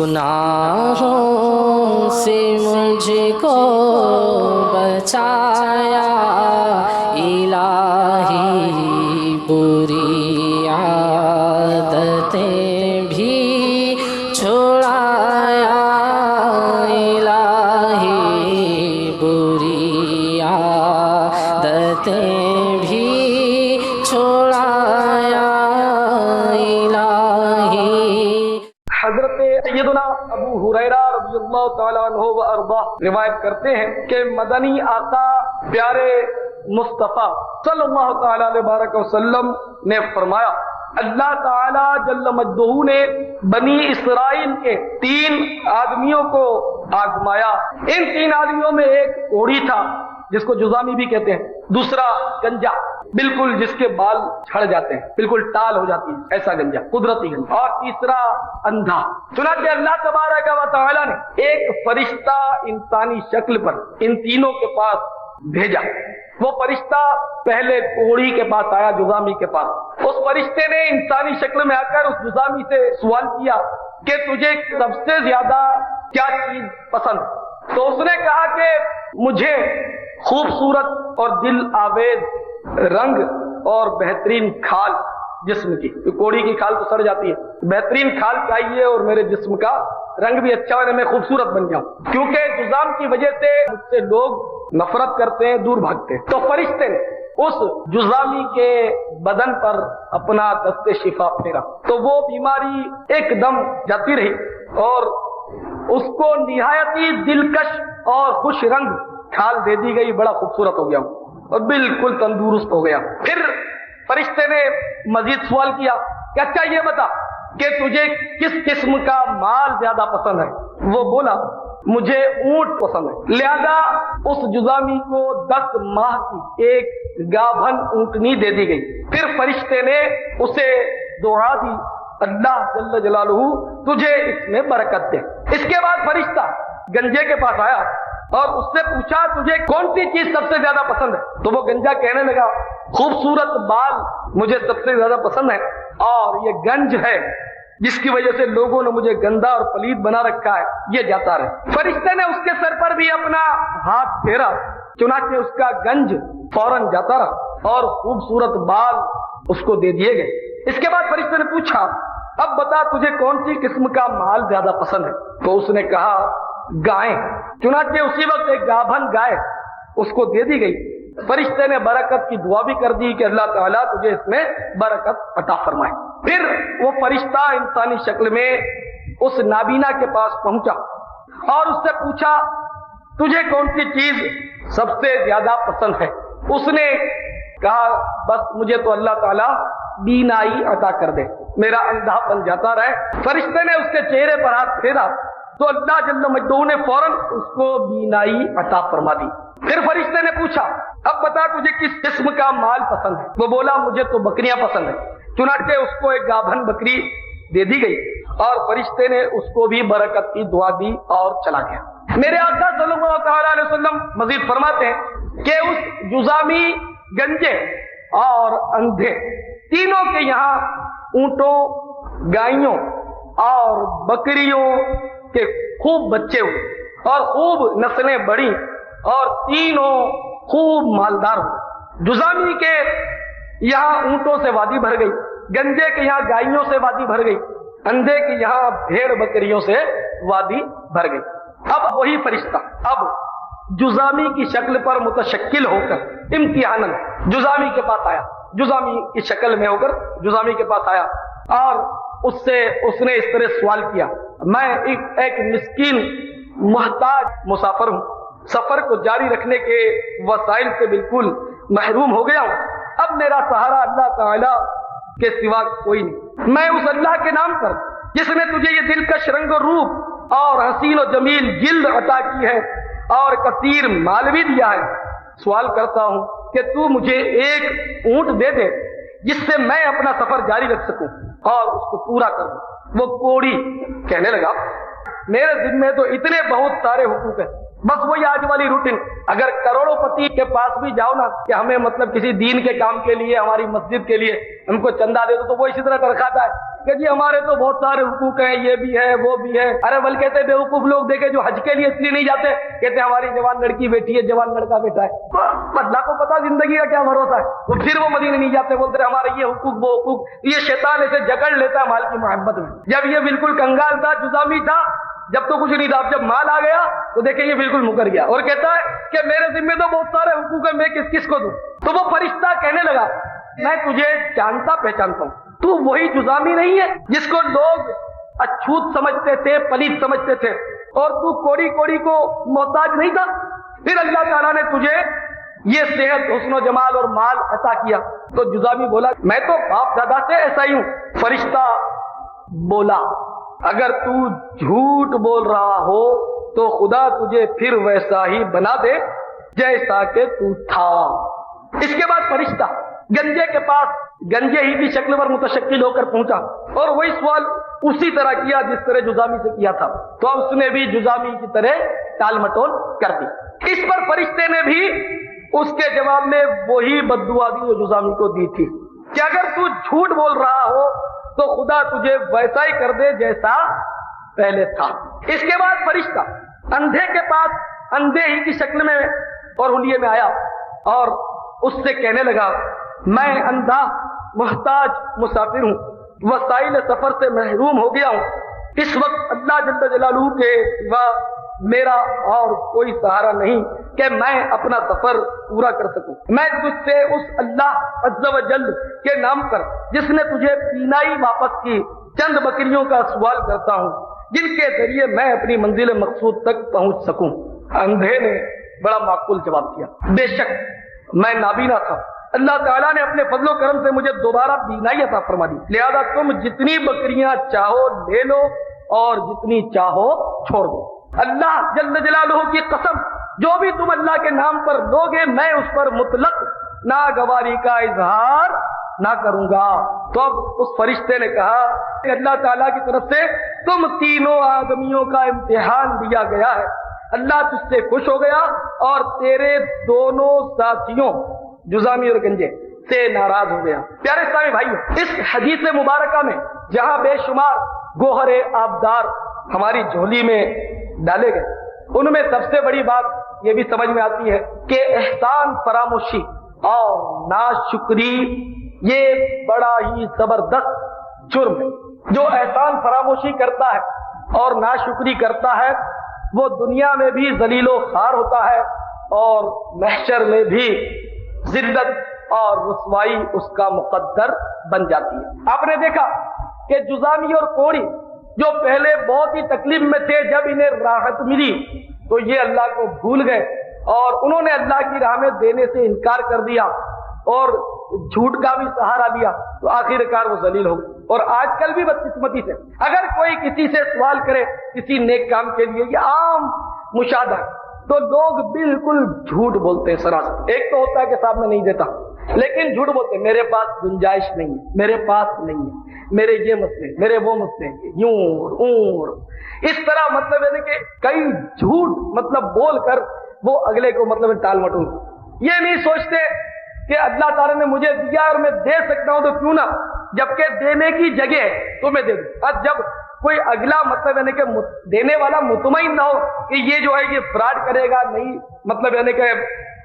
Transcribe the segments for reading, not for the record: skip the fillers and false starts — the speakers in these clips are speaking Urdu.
گناہوں سے مجھ کو بچایا الہی، بری عادتیں بھی چھڑایا الہی، بری عادتیں بھی چھڑایا الہی۔ حضرت سیدنا ابو ہریرہ رضی اللہ تعالیٰ عنہ و ارضاہ روایت کرتے ہیں کہ مدنی آقا پیارے مصطفیٰ صلی اللہ تعالیٰ علیہ وآلہ وسلم نے فرمایا، اللہ تعالیٰ جل مجدہ نے بنی اسرائیل کے 3 آدمیوں کو آزمایا۔ ان 3 آدمیوں میں ایک کوڑی تھا جس کو جزامی بھی کہتے ہیں، دوسرا گنجا بالکل جس کے بال جھڑ جاتے ہیں، بالکل ٹال ہو جاتی ہے ایسا گنجا، قدرتی گنجا، اور تیسرا اندھا۔ چنانچہ اللہ تبارک و تعالیٰ نے ایک فرشتہ انسانی شکل پر ان تینوں کے پاس بھیجا۔ وہ فرشتہ پہلے کوڑی کے پاس آیا، جزامی کے پاس۔ اس فرشتے نے انسانی شکل میں آ کر اس جزامی سے سوال کیا کہ تجھے سب سے زیادہ کیا چیز پسند؟ تو اس نے کہا کہ مجھے خوبصورت اور دل آویز رنگ اور بہترین کھال جسم کی، کوڑی کی کھال تو سڑ جاتی ہے، بہترین کھال چاہیے اور میرے جسم کا رنگ بھی اچھا ہو، میں خوبصورت بن جاؤں، کیونکہ جزام کی وجہ سے مجھ سے لوگ نفرت کرتے ہیں، دور بھاگتے ہیں۔ تو فرشتے نے اس جزامی کے بدن پر اپنا دست شفا پھیرا تو وہ بیماری ایک دم جاتی رہی اور اس کو نہایتی دلکش اور خوش رنگ کھال دے دی گئی، بڑا خوبصورت ہو گیا اور بالکل تندرست ہو گیا۔ پھر فرشتے نے مزید سوال کیا کہ اچھا یہ بتا کہ تجھے کس قسم کا مال زیادہ پسند ہے؟ وہ بولا مجھے اونٹ پسند ہے۔ لہذا اس جزامی کو 10 ماہ کی ایک گابھن اونٹنی دے دی گئی۔ پھر فرشتے نے اسے دعا دی، اللہ جل جلالہ تجھے اس میں برکت دے۔ اس کے بعد فرشتہ گنجے کے پاس آیا اور اس سے پوچھا تجھے کون سی چیز سب سے زیادہ پسند ہے؟ تو وہ گنجا کہنے لگا خوبصورت بال مجھے سب سے زیادہ پسند ہے، اور یہ گنج ہے جس کی وجہ سے لوگوں نے مجھے گندا اور پلید بنا رکھا ہے، یہ جاتا رہے۔ فرشتے نے اس کے سر پر بھی اپنا ہاتھ پھیرا، چنانچہ اس کا گنج فوراً جاتا رہا اور خوبصورت بال اس کو دے دیے گئے۔ اس کے بعد فرشتے نے پوچھا اب بتا تجھے کون سی قسم کا مال زیادہ پسند ہے؟ تو اس نے کہا گائیں۔ چنانچہ اسی وقت ایک گابھن گائے اس کو دے دی گئی۔ فرشتے نے برکت کی دعا بھی کر دی کہ اللہ تعالیٰ تجھے اس میں برکت عطا فرمائے۔ پھر وہ فرشتہ انسانی شکل میں اس نابینا کے پاس پہنچا اور اس سے پوچھا تجھے کون سی چیز سب سے زیادہ پسند ہے؟ اس نے کہا بس مجھے تو اللہ تعالیٰ بینائی عطا کر دے، میرا اندھا پن جاتا رہے۔ فرشتے نے اس کے چہرے پر ہاتھ پھیرا تو اللہ جل مجدہ نے فوراً اس کو بینائی عطا فرما دی۔ پھر فرشتے نے پوچھا اب بتا تجھے کس قسم کا مال پسند ہے؟ وہ بولا مجھے تو بکریاں پسند ہیں۔ چنانچہ اس کو ایک گابھن بکری دے دی گئی اور فرشتے نے اس کو بھی برکت کی دعا دی اور چلا گیا۔ میرے آقا صلی اللہ تعالیٰ علیہ وسلم مزید فرماتے ہیں کہ اس جزامی، گنجے اور اندھے تینوں کے یہاں اونٹوں، گائیوں اور بکریوں کے خوب بچے ہوئے اور خوب نسلیں بڑھی اور تینوں خوب مالدار ہوئے۔ جزامی کے یہاں اونٹوں سے وادی بھر گئی، گنجے کے یہاں گائیوں سے وادی بھر گئی، اندھے کے یہاں بھیڑ بکریوں سے وادی بھر گئی۔ اب وہی فرشتہ اب جزامی کی شکل پر متشکل ہو کر امتحاناً جزامی کے پاس آیا، جزامی کی شکل میں ہو کر جزامی کے پاس آیا اور اس نے اس طرح سوال کیا میں ایک مسکین محتاج مسافر ہوں، سفر کو جاری رکھنے کے وسائل سے بالکل محروم ہو گیا ہوں، اب میرا سہارا اللہ تعالیٰ کے سوا کوئی نہیں۔ میں اس اللہ کے نام پر جس نے تجھے یہ دلکش رنگ و روپ اور حسین و جمیل جلد عطا کی ہے اور کثیر مال بھی دیا ہے، سوال کرتا ہوں کہ تو مجھے ایک اونٹ دے دے جس سے میں اپنا سفر جاری رکھ سکوں اور اس کو پورا کر دوں۔ وہ کوڑی کہنے لگا میرے ذمہ تو اتنے بہت سارے حقوق ہیں، بس وہی آج والی روٹین. اگر کروڑوں پتی کے پاس بھی جاؤ نا کہ ہمیں مطلب کسی دین کے کام کے لیے, ہماری مسجد کے لیے ہم کو چندہ دے دو, تو وہ اسی طرح ترخاتا ہے کہ جی ہمارے تو بہت سارے حقوق ہیں, یہ بھی ہے وہ بھی ہے. ارے بلکہ کہتے بیوقوف لوگ دیکھے جو حج کے لیے اس لیے نہیں جاتے, کہتے ہماری جوان لڑکی بیٹی ہے, جوان لڑکا بیٹا ہے. تو اللہ کو پتا زندگی کا کیا بھروسہ ہے. وہ پھر وہ مدینے نہیں جاتے, بولتے ہمارے یہ حقوق وہ حقوق. یہ شیطان ایسے جکڑ لیتا ہے مال کی محبت میں. جب یہ بالکل کنگال تھا, جزامی تھا, جب تو کچھ نہیں تھا, جب مال آ گیا تو دیکھیں یہ بالکل مکر گیا اور کہتا ہے کہ میرے ذمہ تو بہت سارے حقوق ہیں, میں کس کس کو دوں. تو وہ فرشتہ کہنے لگا میں تجھے جانتا پہچانتا ہوں, تو وہی جزامی نہیں ہے جس کو لوگ اچھوت سمجھتے تھے, پلیت سمجھتے تھے, اور تو کوڑی کوڑی کو محتاج نہیں تھا. پھر اللہ تعالیٰ نے تجھے یہ صحت, حسن و جمال اور مال عطا کیا. تو جزامی بولا میں تو باپ دادا سے ایسا ہی ہوں. فرشتہ بولا اگر تو جھوٹ بول رہا ہو تو خدا تجھے پھر ویسا ہی بنا دے جیسا کہ تو تھا. اس کے بعد فرشتہ گنجے کے پاس گنجے ہی کی شکل پر متشکل ہو کر پہنچا اور وہی سوال اسی طرح کیا جس طرح جزامی سے کیا تھا. تو اس نے بھی جزامی کی طرح ٹال مٹول کر دی. اس پر فرشتے نے بھی اس کے جواب میں وہی بددعا دی جو جزامی کو دی تھی کہ اگر تو جھوٹ بول رہا ہو تو خدا تجھے ویسا ہی کر دے جیسا پہلے تھا. اس کے بعد فرشتہ اندھے کے پاس اندھے ہی کی شکل میں اور حلیے میں آیا اور اس سے کہنے لگا میں اندھا محتاج مسافر ہوں, وسائل سفر سے محروم ہو گیا ہوں. اس وقت اللہ جل جلالہ کے سوا میرا اور کوئی سہارا نہیں کہ میں اپنا سفر پورا کر سکوں. میں تجھ سے اس اللہ عز و جل کے نام پر جس نے تجھے بینائی واپس کی چند بکریوں کا سوال کرتا ہوں جن کے ذریعے میں اپنی منزل مقصود تک پہنچ سکوں. اندھے نے بڑا معقول جواب دیا بے شک میں نابینا تھا, اللہ تعالیٰ نے اپنے فضل و کرم سے مجھے دوبارہ بینائی عطا فرما دی, لہذا تم جتنی بکریاں چاہو لے لو اور جتنی چاہو چھوڑ دو. اللہ جل جلالہ کی قسم جو بھی تم اللہ کے نام پر لوگے میں اس پر مطلق ناگواری کا اظہار نہ کروں گا. تو اب اس فرشتے نے کہا کہ اللہ تعالیٰ کی طرف سے تم تینوں آدمیوں کا امتحان دیا گیا ہے, اللہ تجھ سے خوش ہو گیا اور تیرے دونوں ساتھیوں جزامی اور گنجے سے ناراض ہو گیا. پیارے اسلامی بھائیو, اس حدیث مبارکہ میں جہاں بے شمار گوہر آبدار ہماری جھولی میں ڈالے گئے, ان میں سب سے بڑی بات یہ بھی سمجھ میں آتی ہے کہ احسان فراموشی اور ناشکری یہ بڑا ہی زبردست جرم ہے. جو احسان فراموشی کرتا ہے اور ناشکری کرتا ہے وہ دنیا میں بھی ذلیل و خوار ہوتا ہے اور محشر میں بھی ذلت اور رسوائی اس کا مقدر بن جاتی ہے. آپ نے دیکھا کہ جزامی اور کوڑی جو پہلے بہت ہی تکلیف میں تھے, جب انہیں راحت ملی تو یہ اللہ کو بھول گئے اور انہوں نے اللہ کی راہ میں دینے سے انکار کر دیا اور جھوٹ کا بھی سہارا لیا, تو آخر کار وہ ذلیل ہو گئے. اور آج کل بھی بدقسمتی سے اگر کوئی کسی سے سوال کرے کسی نیک کام کے لیے, یہ عام مشاہدہ ہے, تو لوگ بالکل جھوٹ بولتے ہیں سراسر. ایک تو ہوتا ہے کہ صاحب میں نہیں دیتا, لیکن جھوٹ بولتے ہیں میرے پاس گنجائش نہیں ہے, میرے پاس نہیں ہے, میرے یہ مسئلے, میرے وہ مسئلے, یوں اور اس طرح مطلب ہے کہ کئی جھوٹ مطلب بول کر وہ اگلے کو مطلب ٹال مٹول. یہ نہیں سوچتے کہ اللہ تعالیٰ نے مجھے دیا اور میں دے سکتا ہوں تو کیوں نہ, جبکہ دینے کی جگہ تو میں دے دوں. اب جب کوئی اگلا مطلب یعنی کہ دینے والا مطمئن نہ ہو کہ یہ جو ہے یہ فراڈ کرے گا, نہیں مطلب یعنی کہ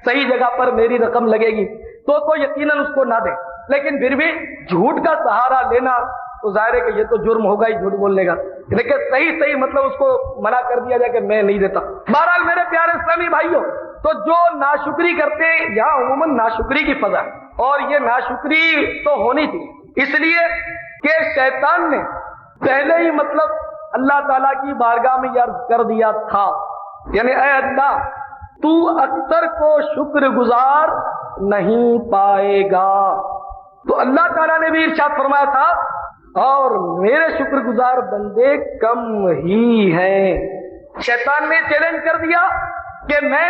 صحیح جگہ پر میری رقم لگے گی, تو یقیناً اس کو نہ دے. لیکن پھر بھی جھوٹ کا سہارا لینا تو ظاہر ہے کہ یہ تو جرم ہوگا ہی جھوٹ بولنے کا, لیکن صحیح مطلب اس کو منع کر دیا جائے کہ میں نہیں دیتا. بہرحال میرے پیارے اسلامی بھائیوں, تو جو ناشکری کرتے یہاں عموماً ناشکری کی فضا ہے, اور یہ ناشکری تو ہونی تھی اس لیے کہ شیطان نے پہلے ہی مطلب اللہ تعالیٰ کی بارگاہ میں یہ عرض کر دیا تھا, یعنی اے اللہ تو اکثر کو شکر گزار نہیں پائے گا. تو اللہ تعالیٰ نے بھی ارشاد فرمایا تھا اور میرے شکر گزار بندے کم ہی ہیں. شیطان نے چیلنج کر دیا کہ میں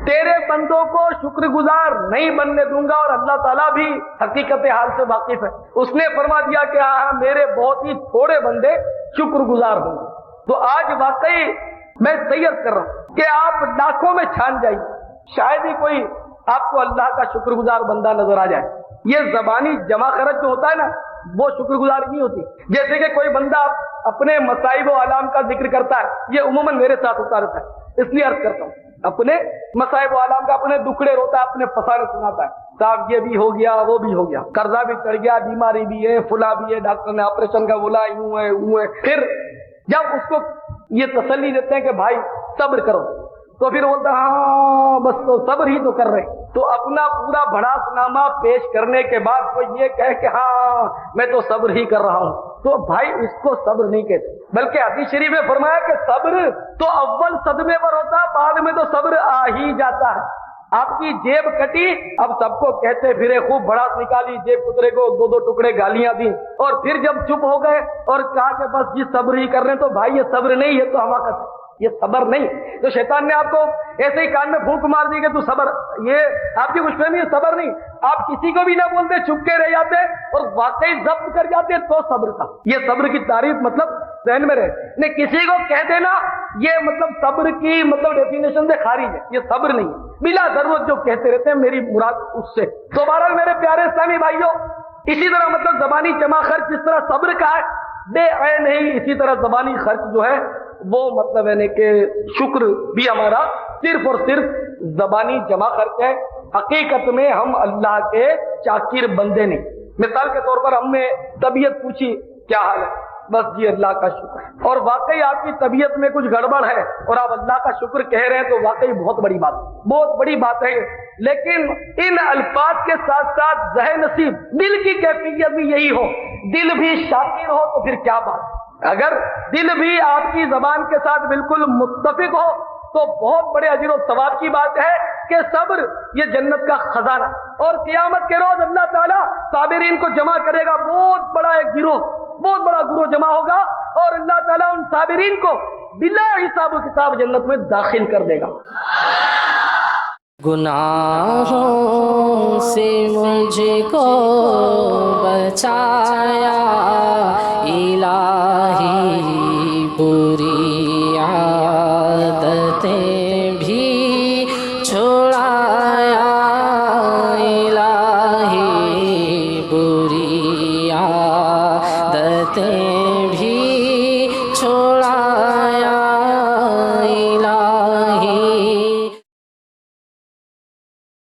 تیرے بندوں کو شکر گزار نہیں بننے دوں گا, اور اللہ تعالیٰ بھی حقیقت حال سے واقف ہے. اس نے فرما دیا کہ ہاں میرے بہت ہی تھوڑے بندے شکر گزار ہوں گے. تو آج واقعی میں صحیح کر رہا ہوں کہ آپ لاکھوں میں چھان جائیے، شاید ہی کوئی آپ کو اللہ کا شکر گزار بندہ نظر آ جائے۔ یہ زبانی جمع خرچ جو ہوتا ہے نا، وہ شکر گزار نہیں ہوتی۔ جیسے کہ کوئی بندہ اپنے مصائب و آلام کا ذکر کرتا ہے، یہ عموماً میرے ساتھ ہوتا رہتا ہے، اس لیے عرض کرتا ہوں، اپنے مصائب و آلام کا اپنے دکھڑے روتا ہے، اپنے فسانے سناتا ہے، صاحب یہ بھی ہو گیا، وہ بھی ہو گیا، قرضہ بھی چڑھ گیا، بیماری بھی ہے، فلاں بھی ہے، ڈاکٹر نے آپریشن کا بولا، یوں ہے یوں ہے۔ پھر جب اس کو یہ تسلی دیتے ہیں کہ بھائی صبر کرو، تو پھر بولتا ہاں بس تو صبر ہی تو کر رہے ہیں۔ تو اپنا پورا بھڑاس نامہ پیش کرنے کے بعد وہ یہ کہے کہ ہاں میں تو صبر ہی کر رہا ہوں، تو بھائی اس کو صبر نہیں کہتے، بلکہ حدیث شریف میں فرمایا کہ صبر تو اول صدمے پر ہوتا ہے، بعد میں تو صبر آ ہی جاتا ہے۔ آپ کی جیب کٹی، اب سب کو کہتے پھرے، خوب بھڑاس نکالی، جیب کترے کو دو دو ٹکڑے گالیاں دی، اور پھر جب چپ ہو گئے اور کہا کہ بس یہ صبر ہی کر رہے ہیں، تو بھائی یہ صبر نہیں، یہ تو حماقت ہے، یہ صبر نہیں۔ تو شیطان نے آپ کو ایسے ہی کان میں پھونک مار دی کہ تو صبر، یہ آپ کی خوش فہمی ہے، صبر نہیں۔ آپ کسی کو بھی نہ بولتے، چپ کے رہ جاتے اور واقعی ضبط کر جاتے تو صبر تھا۔ یہ صبر کی تعریف مطلب ذہن میں رہے، نہیں کسی کو کہہ دینا یہ مطلب صبر کی مطلب ڈیفینیشن سے خارج ہے، یہ صبر نہیں ہے، بلا ضرورت جو کہتے رہتے ہیں، میری مراد اس سے۔ تو بہرحال میرے پیارے اسلامی بھائیوں، اسی طرح مطلب زبانی جمع خرچ جس طرح صبر کا ہے، بے عین نہیں، اسی طرح زبانی خرچ جو ہے وہ مطلب ہے کہ شکر بھی ہمارا صرف اور صرف زبانی جمع خرچ ہے، حقیقت میں ہم اللہ کے چاکر بندے نہیں۔ مثال کے طور پر ہم نے طبیعت پوچھی کیا حال ہے، بس جی اللہ کا شکر ہے، اور واقعی آپ کی طبیعت میں کچھ گڑبڑ ہے اور آپ اللہ کا شکر کہہ رہے ہیں، تو واقعی بہت بڑی بات، بہت بڑی بات ہے۔ لیکن ان الفاظ کے ساتھ ساتھ ذہن نصیب دل کی کیفیت بھی یہی ہو، دل بھی شاکر ہو، تو پھر کیا بات۔ اگر دل بھی آپ کی زبان کے ساتھ بالکل متفق ہو تو بہت بڑے اجر و ثواب کی بات ہے کہ صبر یہ جنت کا خزانہ، اور قیامت کے روز اللہ تعالیٰ صابرین کو جمع کرے گا، بہت بڑا ایک گروہ، بہت بڑا گروہ جمع ہوگا، اور اللہ تعالیٰ ان صابرین کو بلا حساب و کتاب جنت میں داخل کر دے گا۔ گناہوں سے مجھ کو بچایا الہی، بری عادتیں بھی چھڑایا الہی، بری عادتیں بھی